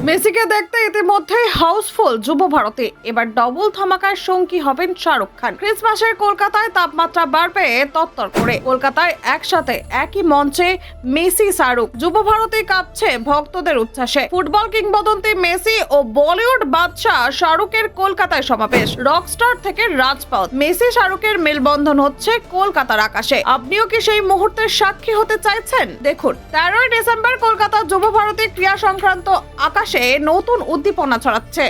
মেসিকে দেখতে ইতিমধ্যেই হাউসফুল যুব ভারতে। এবার ডবল ধামাকার সঙ্গী হবেন শাহরুখ খান। ক্রিসমাসের কলকাতায় তাপমাত্রা বাড়বে তত্তর করে। কলকাতায় একসাথে একই মঞ্চে মেসি শাহরুখ। যুব ভারতে কাঁপছে ভক্তদের উচ্ছ্বাসে। ফুটবল কিংবদন্তি মেসি ও বলিউড বাদশাহ শাহরুখের কলকাতায় সমাবেশ। রকস্টার থেকে রাজপথ, মেসি শাহরুখের মেলবন্ধন হচ্ছে কলকাতার আকাশে। আপনিও কি সেই মুহূর্তের সাক্ষী হতে চাইছেন? দেখুন, 13ই ডিসেম্বর কলকাতার যুব ভারতী ক্রীড়া সংক্রান্ত আকাশে নতুন উদ্দীপনা ছড়াচ্ছে।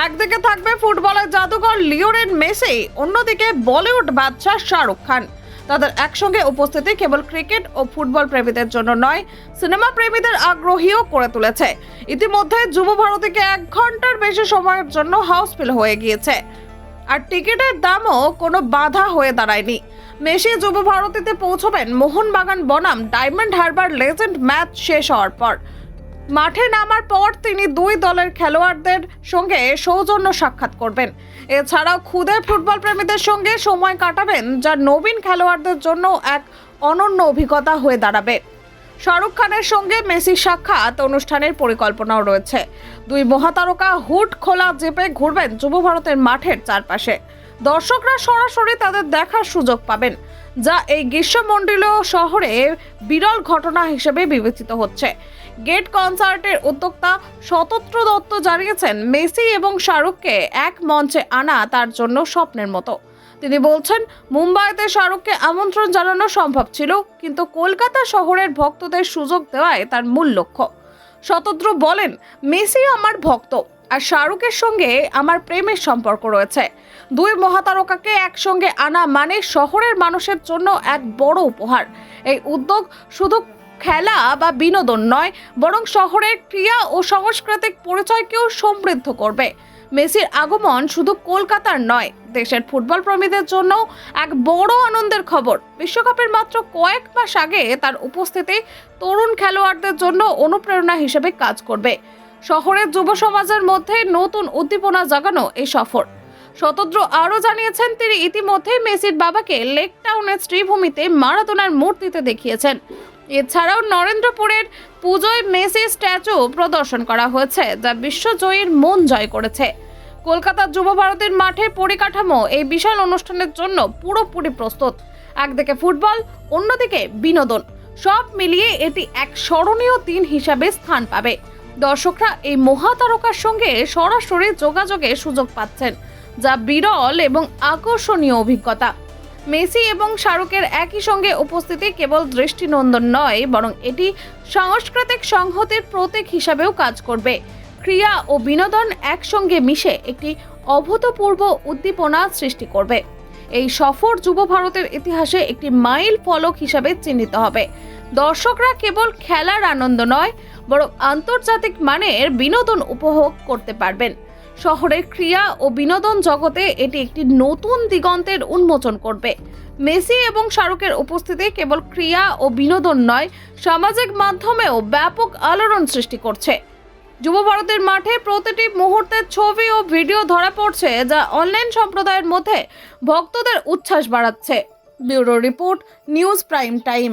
একদিকে থাকবে ফুটবলের জাদুঘর লিওনেল মেসি, অন্যদিকে বলিউড বাদশাহ শাহরুখ খান। তাদের একসঙ্গে উপস্থিতি কেবল ক্রিকেট ও ফুটবল প্রেমীদের জন্য নয়, সিনেমা প্রেমীদের আগ্রহীও করে তুলেছে। ইতিমধ্যে যুব ভারতীকে 1 ঘন্টার বেশি সময়ের জন্য হাউসফুল হয়ে গিয়েছে, আর টিকিটের দামও কোনো বাধা হয়ে দাঁড়ায়নি। মেসি যুব ভারতীতে পৌঁছবেন মোহনবাগান বনাম ডায়মন্ড হারবার লেজেন্ড ম্যাচ শেষ হওয়ার পর। মাঠে নামার পর তিনি 2 দলের খেলোয়াড়দের সঙ্গে সৌজন্য সাক্ষাৎ করবেন। এছাড়াও খুদে ফুটবল প্রেমীদের সঙ্গে সময় কাটাবেন, যা নবীন খেলোয়াড়দের জন্য এক অনন্য অভিজ্ঞতা হয়ে দাঁড়াবে। শাহরুখ খানের সঙ্গে মেসির সাক্ষাৎ অনুষ্ঠানের পরিকল্পনাও রয়েছে। 2 মহাতারকা হুড খোলা জিপে ঘুরবেন যুব ভারতের মাঠের চারপাশে। দর্শকরা সরাসরি তাদের দেখার সুযোগ পাবেন, যা এই গ্রীষ্মমণ্ডলীয় শহরে বিরল ঘটনা হিসেবে বিবেচিত হচ্ছে। গেট কনসার্টের উদ্যোক্তা শতদ্র দত্ত জানিয়েছেন, মেসি এবং শাহরুখকে এক মঞ্চে আনা তার জন্য স্বপ্নের মতো। তিনি বলছেন, মুম্বাইতে শাহরুখকে আমন্ত্রণ জানানো সম্ভব ছিল, কিন্তু কলকাতা শহরের ভক্তদের সুযোগ দেওয়াই তার মূল লক্ষ্য। শতদ্র বলেন, মেসি আমার ভক্ত, আর শাহরুখের সঙ্গে আমার প্রেমের সম্পর্ক রয়েছে। 2 মহাতারকাকে একসঙ্গে আনা মানে শহরের মানুষের জন্য এক বড় উপহার। এই উদ্যোগ শুধু খেলা বা বিনোদন নয়, বরং শহরের ক্রীড়া ও সাংস্কৃতিক পরিচয়কেও সমৃদ্ধ করবে। মেসির আগমন শুধু কলকাতার নয়, দেশের ফুটবল প্রেমীদের জন্য এক বড় আনন্দের খবর। বিশ্বকাপের মাত্র কয়েক মাস আগে তার উপস্থিতি তরুণ খেলোয়াড়দের জন্য অনুপ্রেরণা হিসেবে কাজ করবে। শহরের যুব সমাজের মধ্যে নতুন উদ্দীপনা জাগানো এই সফর। শতদ্র আরও জানিয়েছেন, তিনি ইতিমধ্যেই মেসির বাবাকে লেক টাউনের শ্রীভূমিতে মারাদোনার মূর্তিতে দেখিয়েছেন। এছাড়াও নরেন্দ্রপুরের পুজোয় মেসি স্ট্যাচু প্রদর্শন করা হয়েছে, যা বিশ্বজয়ীর মন জয় করেছে। কলকাতার যুব ভারতীর মাঠে পরিকাঠামো এই বিশাল অনুষ্ঠানের জন্য পুরোপুরি প্রস্তুত। একদিকে ফুটবল, অন্যদিকে বিনোদন, সব মিলিয়ে এটি এক স্মরণীয় দিন হিসাবে স্থান পাবে। দর্শকরা এই মহাতারকার সঙ্গে সরাসরি যোগাযোগের সুযোগ পাচ্ছেন, যা বিরল এবং আকর্ষণীয় অভিজ্ঞতা। মেসি এবং শাহরুখের একই সঙ্গে উপস্থিতি কেবল দৃষ্টিনন্দন নয়, বরং এটি সাংস্কৃতিক সংহতির প্রতীক হিসাবেও কাজ করবে। ক্রীড়া ও বিনোদন একসঙ্গে মিশে একটি অভূতপূর্ব উদ্দীপনা সৃষ্টি করবে। এই সফর যুব ভারতের ইতিহাসে একটি মাইল ফলক হিসাবে চিহ্নিত হবে। দর্শকরা কেবল খেলার আনন্দ নয়, বরং আন্তর্জাতিক মানের বিনোদন উপভোগ করতে পারবেন। শহরের ক্রীড়া ও বিনোদন জগতে এটি একটি নতুন দিগন্তের উন্মোচন করবে। মেসি এবং শাহরুখের উপস্থিতি কেবল ক্রীড়া ও বিনোদন নয়, সামাজিক মাধ্যমেও ব্যাপক আলোড়ন সৃষ্টি করছে। যুব ভারতের মাঠে প্রতিটি মুহূর্তের ছবি ও ভিডিও ধরা পড়ছে, যা অনলাইন সম্প্রদায়ের মধ্যে ভক্তদের উচ্ছ্বাস বাড়াচ্ছে। Bureau report, news prime time.